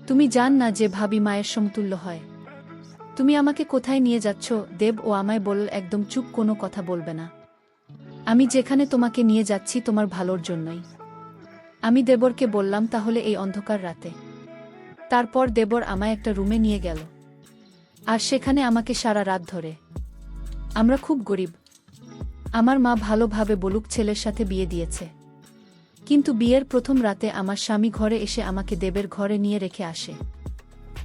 তুমি জান না যে ভাবি মায়ের সমতুল্য হয়। তুমি আমাকে কোথায় নিয়ে যাচ্ছ? দেব ও আমায় বলল, একদম চুপ, কোনো কথা বলবে না। আমি যেখানে তোমাকে নিয়ে যাচ্ছি তোমার ভালোর জন্যই। আমি দেবরকে বললাম, তাহলে এই অন্ধকার রাতে? তারপর দেবর আমায় একটা রুমে নিয়ে গেল, আর সেখানে আমাকে সারা রাত ধরে। আমরা খুব গরিব। আমার মা ভালোভাবে বলুক ছেলের সাথে বিয়ে দিয়েছে, কিন্তু বিয়ের প্রথম রাতে আমার স্বামী ঘরে এসে আমাকে দেবের ঘরে নিয়ে রেখে আসে।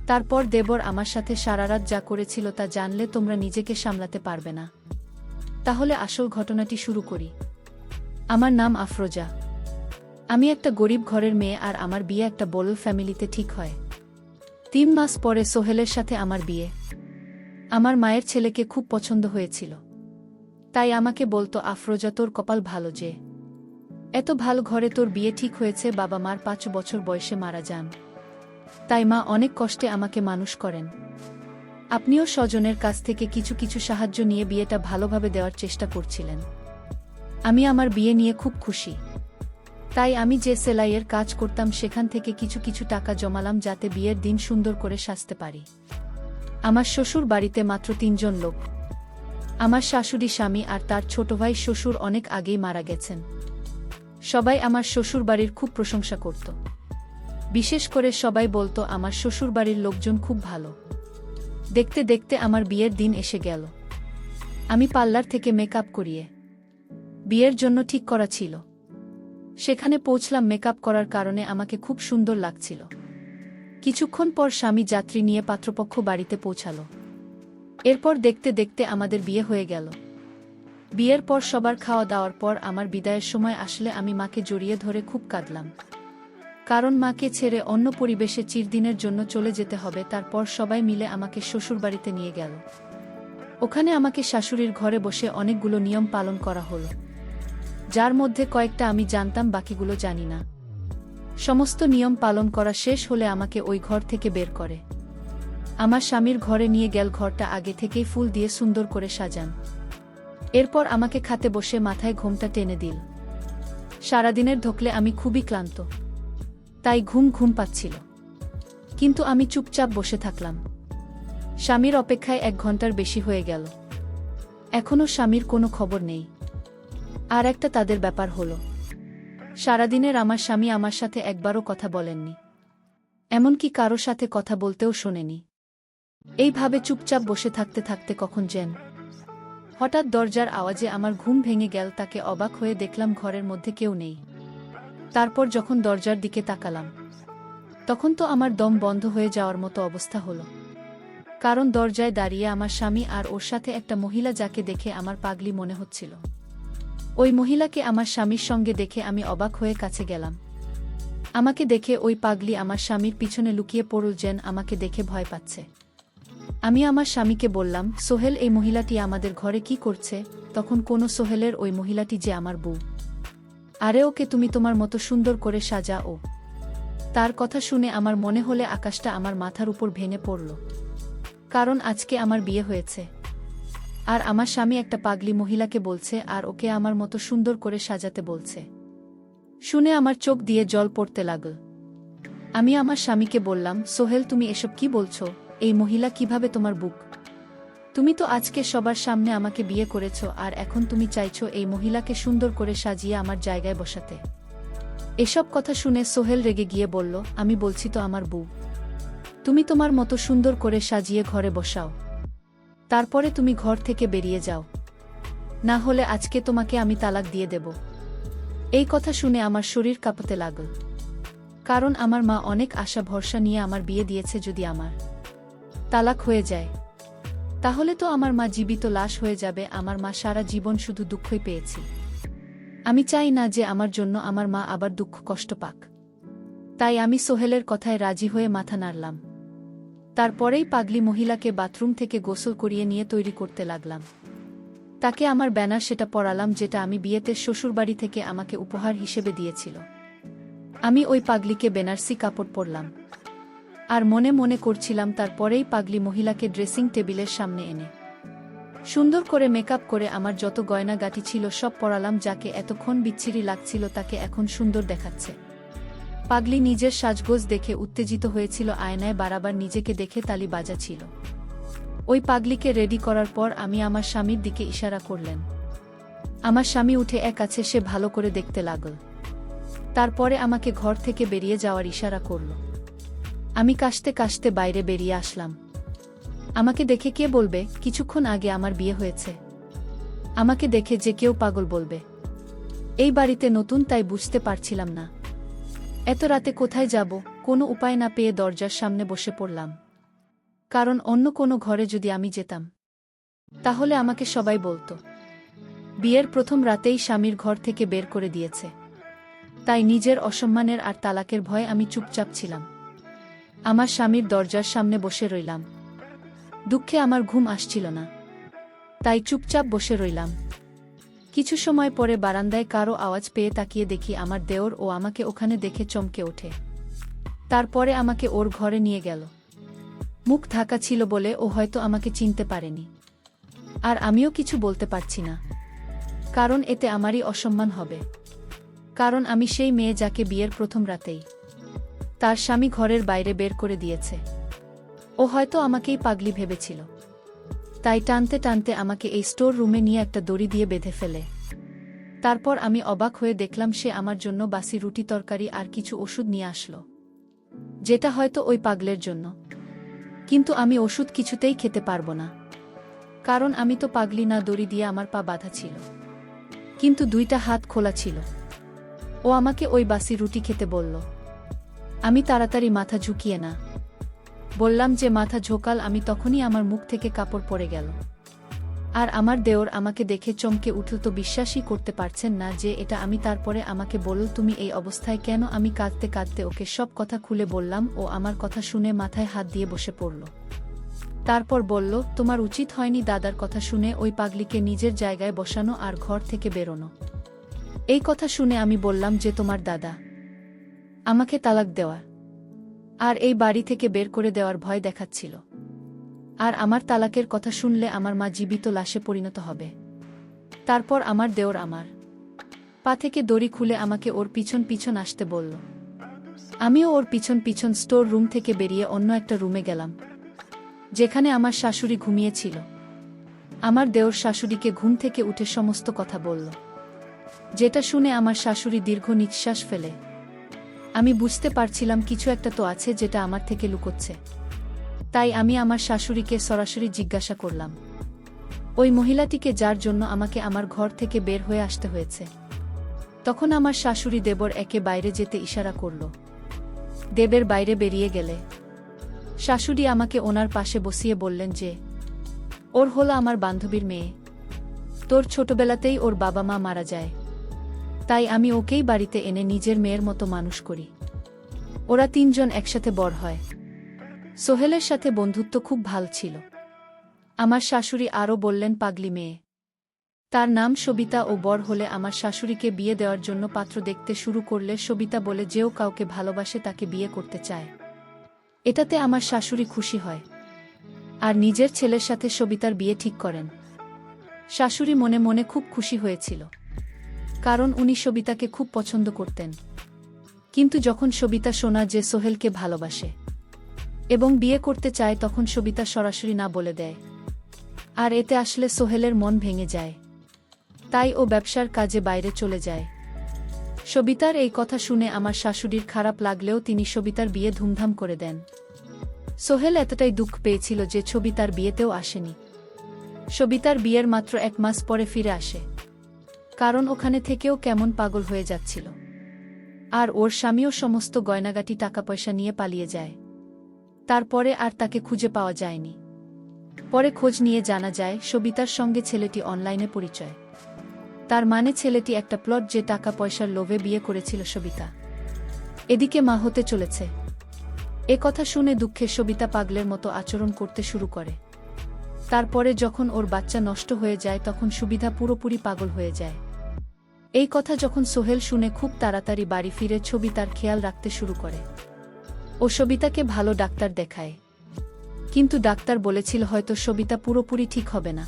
তারপর দেবর আমার সাথে সারারাত যা করেছিল তা জানলে তোমরা নিজেকে সামলাতে পারবে না। তাহলে আসল ঘটনাটি শুরু করি। আমার নাম আফরোজা। আমি একটা গরিব ঘরের মেয়ে, আর আমার বিয়ে একটা বড় ফ্যামিলিতে ঠিক হয়। 3 মাস পরে সোহেলের সাথে আমার বিয়ে। আমার মায়ের ছেলেকে খুব পছন্দ হয়েছিল, তাই আমাকে বলতো, আফরোজা তোর কপাল ভালো যে এত ভালো ঘরে তোর বিয়ে ঠিক হয়েছে। বাবা মার 5 বছর বয়সে মারা যান, তাই মা অনেক কষ্টে আমাকে মানুষ করেন। আপনিও স্বজনের কাছ থেকে কিছু কিছু সাহায্য নিয়ে বিয়েটা ভালোভাবে দেওয়ার চেষ্টা করছিলেন। আমি আমার বিয়ে নিয়ে খুব খুশি, তাই আমি যে সেলাইয়ের কাজ করতাম সেখান থেকে কিছু কিছু টাকা জমালাম, যাতে বিয়ের দিন সুন্দর করে সাজতে পারি। আমার শ্বশুর বাড়িতে মাত্র 3 জন লোক। আমার শাশুড়ি, স্বামী আর তার ছোট ভাই। শ্বশুর অনেক আগেই মারা গেছেন। সবাই আমার শ্বশুরবাড়ির খুব প্রশংসা করত। বিশেষ করে সবাই বলতো আমার শ্বশুরবাড়ির লোকজন খুব ভালো। দেখতে দেখতে আমার বিয়ের দিন এসে গেল। আমি পার্লার থেকে মেকআপ করিয়ে বিয়ের জন্য ঠিক করা ছিল। সেখানে পৌঁছলাম। মেকআপ করার কারণে আমাকে খুব সুন্দর লাগছিল। কিছুক্ষণ পর স্বামী যাত্রী নিয়ে পাত্রপক্ষ বাড়িতে পৌঁছালো। এরপর দেখতে দেখতে আমাদের বিয়ে হয়ে গেল। বিয়ের পর সবার খাওয়া দাওয়ার পর আমার বিদায়ের সময় আসলে আমি মাকে জড়িয়ে ধরে খুব কাঁদলাম, কারণ মাকে ছেড়ে অন্য পরিবেশে চিরদিনের জন্য চলে যেতে হবে। তারপর সবাই মিলে আমাকে শ্বশুরবাড়িতে নিয়ে গেল। ওখানে আমাকে শাশুড়ির ঘরে বসে অনেকগুলো নিয়ম পালন করা হলো, যার মধ্যে কয়েকটা আমি জানতাম, বাকিগুলো জানি না। সমস্ত নিয়ম পালন করা শেষ হলে আমাকে ওই ঘর থেকে বের করে আমার স্বামীর ঘরে নিয়ে গেল। ঘরটা আগে থেকেই ফুল দিয়ে সুন্দর করে সাজান। এরপর আমাকে খাটে বসে মাথায় ঘোমটা টেনে দিল। সারাদিনের ধকলে আমি খুবই ক্লান্ত, তাই ঘুম ঘুম পাচ্ছিল, কিন্তু আমি চুপচাপ বসে থাকলাম। স্বামীর অপেক্ষায় 1 ঘন্টার বেশি হয়ে গেল, এখনও স্বামীর কোনো খবর নেই। আর একটা তাদের ব্যাপার হলো, সারাদিনের আমার স্বামী আমার সাথে একবারও কথা বলেননি, এমনকি কারো সাথে কথা বলতেও শোনেনি। এইভাবে চুপচাপ বসে থাকতে থাকতে কখন যেন হঠাৎ দরজার আওয়াজে আমার ঘুম ভেঙে গেল। তাকে অবাক হয়ে দেখলাম ঘরের মধ্যে কেউ নেই। তারপর যখন দরজার দিকে তাকালাম, তখন তো আমার দম বন্ধ হয়ে যাওয়ার মতো অবস্থা হলো, কারণ দরজায় দাঁড়িয়ে আমার স্বামী আর ওর সাথে একটা মহিলা, যাকে দেখে আমার পাগলি মনে হচ্ছিল। ওই মহিলাকে আমার স্বামীর সঙ্গে দেখে আমি অবাক হয়ে কাছে গেলাম। আমাকে দেখে ওই পাগলি আমার স্বামীর পিছনে লুকিয়ে পড়ল, যেন আমাকে দেখে ভয় পাচ্ছে। আমি আমার স্বামীকে বললাম, সোহেল, এই মহিলাটি আমাদের ঘরে কি করছে? তখন কোনো সোহেলের, ওই মহিলাটি যে আমার বউ। আরে ওকে তুমি তোমার মতো সুন্দর করে সাজা। ও তার কথা শুনে আমার মনে হলে আকাশটা আমার মাথার উপর ভেঙে পড়ল, কারণ আজকে আমার বিয়ে হয়েছে, আর আমার স্বামী একটা পাগলি মহিলাকে বলছে, আর ওকে আমার মতো সুন্দর করে সাজাতে বলছে। শুনে আমার চোখ দিয়ে জল পড়তে লাগল। আমি আমার স্বামীকে বললাম, সোহেল, তুমি এসব কি বলছো? এই মহিলা কিভাবে তোমার বুক? তুমি তো আজকে সবার সামনে আমাকে বিয়ে করেছো, আর এখন তুমি চাইছো এই মহিলাকে সুন্দর করে সাজিয়ে আমার জায়গায় বসাতে? এসব কথা শুনে সোহেল রেগে গিয়ে বলল, আমি বলছি তো আমার বউ, তুমি তোমার মতো সুন্দর করে সাজিয়ে ঘরে বসাও, তারপরে তুমি ঘর থেকে বেরিয়ে যাও, না হলে আজকে তোমাকে আমি তালাক দিয়ে দেব। এই কথা শুনে আমার শরীর কাঁপতে লাগল, কারণ আমার মা অনেক আশা ভরসা নিয়ে আমার বিয়ে দিয়েছে। যদি আমার তালাক হয়ে যায়, তাহলে তো আমার মা জীবিত লাশ হয়ে যাবে। আমার মা সারা জীবন শুধু দুঃখই পেয়েছি। আমি চাই না যে আমার জন্য আমার মা আবার দুঃখ কষ্ট পাক। তাই আমি সোহেলের কথায় রাজি হয়ে মাথা নাড়লাম। তারপরেই পাগলি মহিলাকে বাথরুম থেকে গোসল করিয়ে নিয়ে তৈরি করতে লাগলাম। তাকে আমার ব্যানার সেটা পরালাম, যেটা আমি বিয়েতে শ্বশুরবাড়ি থেকে আমাকে উপহার হিসেবে দিয়েছিল। আমি ওই পাগলিকে বেনারসি কাপড় পরলাম, আর মনে মনে করছিলাম, তারপরেই পাগলি মহিলাকে ড্রেসিং টেবিলের সামনে এনে সুন্দর করে মেকআপ করে আমার যত গয়নাগাটি ছিল সব পরালাম। যাকে এতক্ষণ বিচ্ছিরি লাগছিল তাকে এখন সুন্দর দেখাচ্ছে। পাগলি নিজের সাজগোজ দেখে উত্তেজিত হয়েছিল, আয়নায় বারবার নিজেকে দেখে তালি বাজাচ্ছিল। ওই পাগলিকে রেডি করার পর আমি আমার স্বামীর দিকে ইশারা করলেন। আমার স্বামী উঠে এক আছে সে ভালো করে দেখতে লাগল। তারপরে আমাকে ঘর থেকে বেরিয়ে যাওয়ার ইশারা করল। আমি কাশতে কাশতে বাইরে বেরিয়ে আসলাম। আমাকে দেখে কে বলবে কিছুক্ষণ আগে আমার বিয়ে হয়েছে? আমাকে দেখে যে কেউ পাগল বলবে। এই বাড়িতে নতুন তাই বুঝতে পারছিলাম না এত রাতে কোথায় যাব। কোনো উপায় না পেয়ে দরজার সামনে বসে পড়লাম। কারণ অন্য কোনো ঘরে যদি আমি যেতাম তাহলে আমাকে সবাই বলতো বিয়ের প্রথম রাতেই স্বামীর ঘর থেকে বের করে দিয়েছে। তাই নিজের অসম্মানের আর তালাকের ভয়ে আমি চুপচাপ ছিলাম। আমার স্বামীর দরজার সামনে বসে রইলাম। দুঃখে আমার ঘুম আসছিল না, তাই চুপচাপ বসে রইলাম। কিছু সময় পরে বারান্দায় কারো আওয়াজ পেয়ে তাকিয়ে দেখি আমার দেওর ও আমাকে ওখানে দেখে চমকে ওঠে। তারপরে আমাকে ওর ঘরে নিয়ে গেল। মুখ ঢাকা ছিল বলে ও হয়তো আমাকে চিনতে পারেনি। আর আমিও কিছু বলতে পারছি না, কারণ এতে আমারই অসম্মান হবে। কারণ আমি সেই মেয়ে যাকে বিয়ের প্রথম রাতেই তার স্বামী ঘরের বাইরে বের করে দিয়েছে। ও হয়তো আমাকেই পাগলি ভেবেছিল, তাই টানতে টানতে আমাকে এই স্টোর রুমে নিয়ে একটা দড়ি দিয়ে বেঁধে ফেলে। তারপর আমি অবাক হয়ে দেখলাম সে আমার জন্য বাসি রুটি তরকারি আর কিছু ওষুধ নিয়ে আসলো, যেটা হয়তো ওই পাগলের জন্য। কিন্তু আমি ওষুধ কিছুতেই খেতে পারবো না, কারণ আমি তো পাগলি না। দড়ি দিয়ে আমার পা বাঁধা ছিল, কিন্তু দুইটা হাত খোলা ছিল। ও আমাকে ওই বাসি রুটি খেতে বলল। আমি তাড়াতাড়ি মাথা ঝুঁকিয়ে না বললাম যে মাথা ঝোকাল আমি, তখনই আমার মুখ থেকে কাপড় পড়ে গেল। আর আমার দেওর আমাকে দেখে চমকে উঠল, তো বিশ্বাসই করতে পারছেন না যে এটা আমি। তারপরে আমাকে বলল তুমি এই অবস্থায় কেন? আমি কাঁদতে কাঁদতে ওকে সব কথা খুলে বললাম। ও আমার কথা শুনে মাথায় হাত দিয়ে বসে পড়ল। তারপর বলল তোমার উচিত হয়নি দাদার কথা শুনে ওই পাগলিকে নিজের জায়গায় বসানো আর ঘর থেকে বেরোনো। এই কথা শুনে আমি বললাম যে তোমার দাদা আমাকে তালাক দেওয়ার আর এই বাড়ি থেকে বের করে দেওয়ার ভয় দেখাচ্ছিল। আর আমার তালাকের কথা শুনলে আমার মা জীবিত লাশে পরিণত হবে। তারপর আমার দেওর আমার পা থেকে দড়ি খুলে আমাকে ওর পিছন পিছন আসতে বলল। আমিও ওর পিছন পিছন স্টোর রুম থেকে বেরিয়ে অন্য একটা রুমে গেলাম, যেখানে আমার শাশুড়ি ঘুমিয়েছিল। আমার দেওর শাশুড়িকে ঘুম থেকে উঠে সমস্ত কথা বলল, যেটা শুনে আমার শাশুড়ি দীর্ঘ নিঃশ্বাস ফেলে। আমি বুঝতে পারছিলাম কিছু একটা তো আছে যেটা আমার থেকে লুকোচ্ছে। তাই আমি আমার শাশুড়িকে সরাসরি জিজ্ঞাসা করলাম ওই মহিলাটিকে যার জন্য আমাকে আমার ঘর থেকে বের হয়ে আসতে হয়েছে। তখন আমার শাশুড়ি দেবর একে বাইরে যেতে ইশারা করল। দেবের বাইরে বেরিয়ে গেলে শাশুড়ি আমাকে ওনার পাশে বসিয়ে বললেন যে ওর হলো আমার বান্ধবীর মেয়ে। তোর ছোটবেলাতেই ওর বাবা মা মারা যায়, তাই আমি ওকেই বাড়িতে এনে নিজের মেয়ের মতো মানুষ করি। ওরা তিনজন একসাথে বড় হয়। সোহেলের সাথে বন্ধুত্ব খুব ভাল ছিল। আমার শাশুড়ি আরও বললেন পাগলি মেয়ে, তার নাম সবিতা। ও বড় হলে আমার শাশুড়িকে বিয়ে দেওয়ার জন্য পাত্র দেখতে শুরু করলে সবিতা বলে যেও কাউকে ভালোবাসে তাকে বিয়ে করতে চায়। এটাতে আমার শাশুড়ি খুশি হয় আর নিজের ছেলের সাথে সবিতার বিয়ে ঠিক করেন। শাশুড়ি মনে মনে খুব খুশি হয়েছিল, কারণ উনি সবিতাকে খুব পছন্দ করতেন। কিন্তু যখন সবিতা শোনা যে সোহেলকে ভালোবাসে এবং বিয়ে করতে চায়, তখন সবিতা সরাসরি না বলে দেয়। আর এতে আসলে সোহেলের মন ভেঙে যায়, তাই ও ব্যবসার কাজে বাইরে চলে যায়। সবিতার এই কথা শুনে আমার শাশুড়ির খারাপ লাগলেও তিনি সবিতার বিয়ে ধুমধাম করে দেন। সোহেল এতটাই দুঃখ পেয়েছিল যে সবিতার বিয়েতেও আসেনি। সবিতার বিয়ের মাত্র 1 মাস পরে ফিরে আসে, কারণ ওখানে থেকেও কেমন পাগল হয়ে যাচ্ছিল। আর ওর স্বামীও সমস্ত গয়নাগাটি টাকা পয়সা নিয়ে পালিয়ে যায়। তারপরে আর তাকে খুঁজে পাওয়া যায়নি। পরে খোঁজ নিয়ে জানা যায় সবিতার সঙ্গে ছেলেটি অনলাইনে পরিচয়। তার মানে ছেলেটি একটা প্লট, যে টাকা পয়সার লোভে বিয়ে করেছিল সবিতা। এদিকে মা হতে চলেছে। এ কথা শুনে দুঃখে সবিতা পাগলের মতো আচরণ করতে শুরু করে। তারপরে যখন ওর বাচ্চা নষ্ট হয়ে যায়, তখন সুবিধা পুরোপুরি পাগল হয়ে যায়। এই কথা যখন সোহেল শুনে খুব তাড়াতাড়ি বাড়ি ফিরে সবিতার খেয়াল রাখতে শুরু করে। ও সবিতাকে ভালো ডাক্তার দেখায়, কিন্তু ডাক্তার বলেছিল হয়তো সবিতা পুরোপুরি ঠিক হবে না।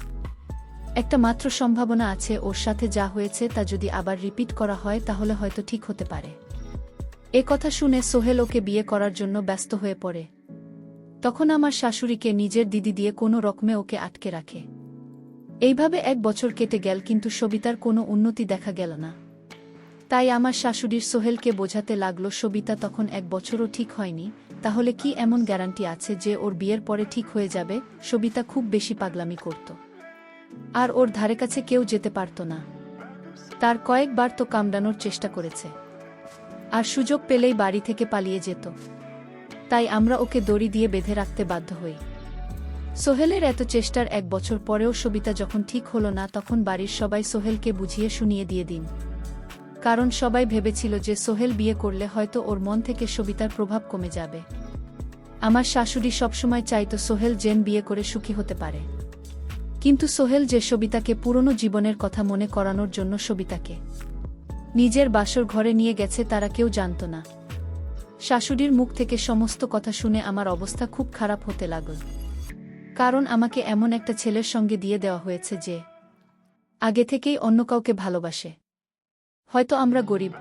একটা মাত্র সম্ভাবনা আছে, ওর সাথে যা হয়েছে তা যদি আবার রিপিট করা হয় তাহলে হয়তো ঠিক হতে পারে। এ কথা শুনে সোহেল ওকে বিয়ে করার জন্য ব্যস্ত হয়ে পড়ে। তখন আমার শাশুড়িকে নিজের দিদি দিয়ে কোনো রকমে ওকে আটকে রাখে। এইভাবে 1 বছর কেটে গেল, কিন্তু সবিতার কোনো উন্নতি দেখা গেল না। তাই আমার শাশুড়ির সোহেলকে বোঝাতে লাগলো, সবিতা তখন 1 বছরও ঠিক হয়নি, তাহলে কি এমন গ্যারান্টি আছে যে ওর বিয়ের পরে ঠিক হয়ে যাবে? সবিতা খুব বেশি পাগলামি করত, আর ওর ধারে কাছে কেউ যেতে পারত না। তার কয়েকবার তো কামড়ানোর চেষ্টা করেছে, আর সুযোগ পেলেই বাড়ি থেকে পালিয়ে যেত। তাই আমরা ওকে দড়ি দিয়ে বেঁধে রাখতে বাধ্য হই। সোহেলের এত চেষ্টার 1 বছর পরেও সবিতা যখন ঠিক হলো না, তখন বাড়ির সবাই সোহেলকে বুঝিয়ে শুনিয়ে দিয়ে দিন। কারণ সবাই ভেবেছিল যে সোহেল বিয়ে করলে হয়তো ওর মন থেকে সবিতার প্রভাব কমে যাবে। আমার শাশুড়ি সবসময় চাইতো সোহেল যেন বিয়ে করে সুখী হতে পারে। কিন্তু সোহেল যে সবিতাকে পুরনো জীবনের কথা মনে করানোর জন্য সবিতাকে নিজের বাসর ঘরে নিয়ে গেছে, তারা কেউ জানত না। শাশুড়ির মুখ থেকে সমস্ত কথা শুনে আমার অবস্থা খুব খারাপ হতে লাগল। কারণ আমাকে এমন একটা ছেলের সঙ্গে দিয়ে দেওয়া হয়েছে যে আগে থেকেই অন্য কাউকে ভালোবাসে। হয়তো আমরা গরিব,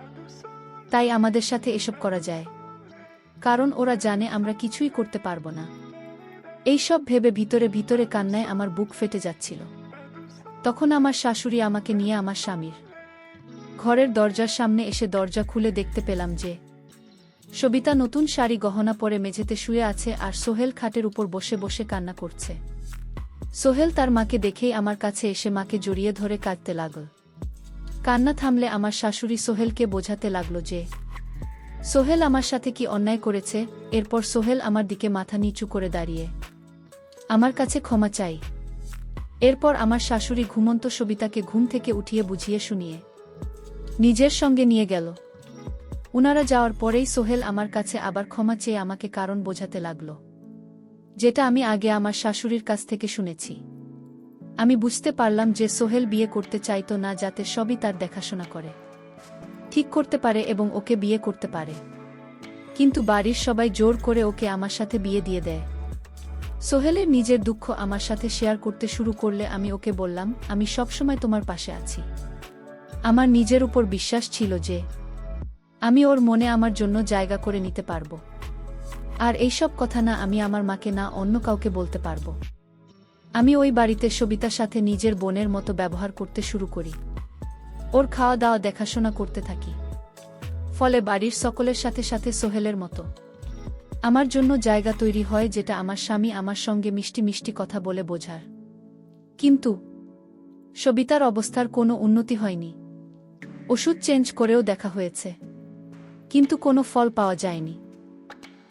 তাই আমাদের সাথে এসব করা যায়, কারণ ওরা জানে আমরা কিছুই করতে পারব না। এইসব ভেবে ভিতরে ভিতরে কান্নায় আমার বুক ফেটে যাচ্ছিল। তখন আমার শাশুড়ি আমাকে নিয়ে আমার স্বামীর ঘরের দরজার সামনে এসে দরজা খুলে দেখতে পেলাম যে সবিতা নতুন শাড়ি গহনা পরে মেঝেতে শুয়ে আছে, আর সোহেল খাটের উপর বসে বসে কান্না করছে। সোহেল তার মাকে দেখেই আমার কাছে এসে মাকে জড়িয়ে ধরে কাঁদতে লাগল। কান্না থামলে আমার শাশুড়ি সোহেলকে বোঝাতে লাগল যে সোহেল আমার সাথে কি অন্যায় করেছে। এরপর সোহেল আমার দিকে মাথা নিচু করে দাঁড়িয়ে আমার কাছে ক্ষমা চাই। এরপর আমার শাশুড়ি ঘুমন্ত সবিতাকে ঘুম থেকে উঠিয়ে বুঝিয়ে শুনিয়ে নিজের সঙ্গে নিয়ে গেল। উনারা যাওয়ার পরেই সোহেল আমার কাছে আবার ক্ষমা চেয়ে আমাকে কারণ বোঝাতে লাগল, যেটা আমি আগে আমার শাশুড়ির কাছ থেকে শুনেছি। আমি বুঝতে পারলাম যে সোহেল বিয়ে করতে চাইতো না, যাতে সবই তার দেখাশোনা করে, ঠিক করতে পারে এবং ওকে বিয়ে করতে পারে। কিন্তু বাড়ির সবাই জোর করে ওকে আমার সাথে বিয়ে দিয়ে দেয়। সোহেলের নিজের দুঃখ আমার সাথে শেয়ার করতে শুরু করলে আমি ওকে বললাম, আমি সবসময় তোমার পাশে আছি। আমার নিজের উপর বিশ্বাস ছিল যে আমি ওর মনে আমার জন্য জায়গা করে নিতে পারবো। আর এইসব কথা না আমি আমার মাকে না অন্য কাউকে বলতে পারবো। আমি ওই বাড়িতে সবিতার সাথে নিজের বোনের মতো ব্যবহার করতে শুরু করি। ওর খাওয়া দাওয়া দেখাশোনা করতে থাকি। ফলে বাড়ির সকলের সাথে সাথে সোহেলের মতো আমার জন্য জায়গা তৈরি হয়, যেটা আমার স্বামী আমার সঙ্গে মিষ্টি মিষ্টি কথা বলে বোঝার। কিন্তু সবিতার অবস্থার কোনো উন্নতি হয়নি। ওষুধ চেঞ্জ করেও দেখা হয়েছে, কিন্তু কোনো ফল পাওয়া যায়নি।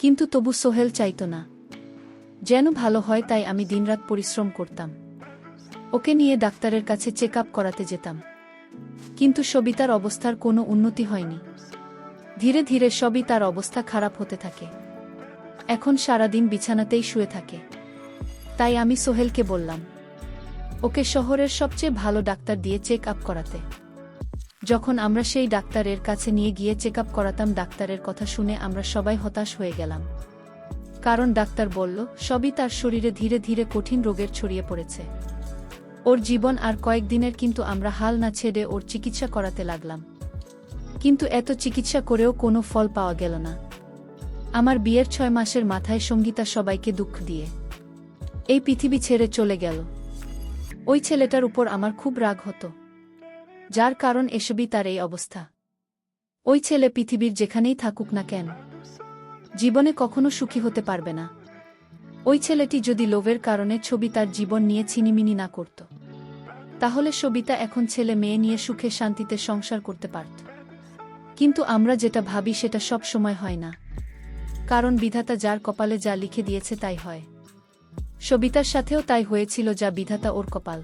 কিন্তু তবু সোহেল চাইতো না যেন ভালো হয়, তাই আমি দিনরাত পরিশ্রম করতাম। ওকে নিয়ে ডাক্তারের কাছে চেক আপ করাতে যেতাম, কিন্তু সবিতার অবস্থার কোনো উন্নতি হয়নি। ধীরে ধীরে সবই তার অবস্থা খারাপ হতে থাকে। এখন সারাদিন বিছানাতেই শুয়ে থাকে। তাই আমি সোহেলকে বললাম ওকে শহরের সবচেয়ে ভালো ডাক্তার দিয়ে চেক আপ করাতে। যখন আমরা সেই ডাক্তারের কাছে নিয়ে গিয়ে চেক আপ করাতাম, ডাক্তারের কথা শুনে আমরা সবাই হতাশ হয়ে গেলাম। কারণ ডাক্তার বলল সবই তার শরীরে ধীরে ধীরে কঠিন রোগের ছড়িয়ে পড়েছে। ওর জীবন আর কয়েকদিনের। কিন্তু আমরা হাল না ছেড়ে ওর চিকিৎসা করাতে লাগলাম। কিন্তু এত চিকিৎসা করেও কোনো ফল পাওয়া গেল না। আমার বিয়ের 6 মাসের মাথায় সঙ্গীতা সবাইকে দুঃখ দিয়ে এই পৃথিবী ছেড়ে চলে গেল। ওই ছেলেটার উপর আমার খুব রাগ হতো, যার কারণ এসবই তার এই অবস্থা। ওই ছেলে পৃথিবীর যেখানেই থাকুক না কেন, জীবনে কখনো সুখী হতে পারবে না। ওই ছেলেটি যদি লোভের কারণে ছবি তার জীবন নিয়ে ছিনিমিনি না করত, তাহলে সবিতা এখন ছেলে মেয়ে নিয়ে সুখে শান্তিতে সংসার করতে পারত। কিন্তু আমরা যেটা ভাবি সেটা সব সময় হয় না, কারণ বিধাতা যার কপালে যা লিখে দিয়েছে তাই হয়। সবিতার সাথেও তাই হয়েছিল, যা বিধাতা ওর কপাল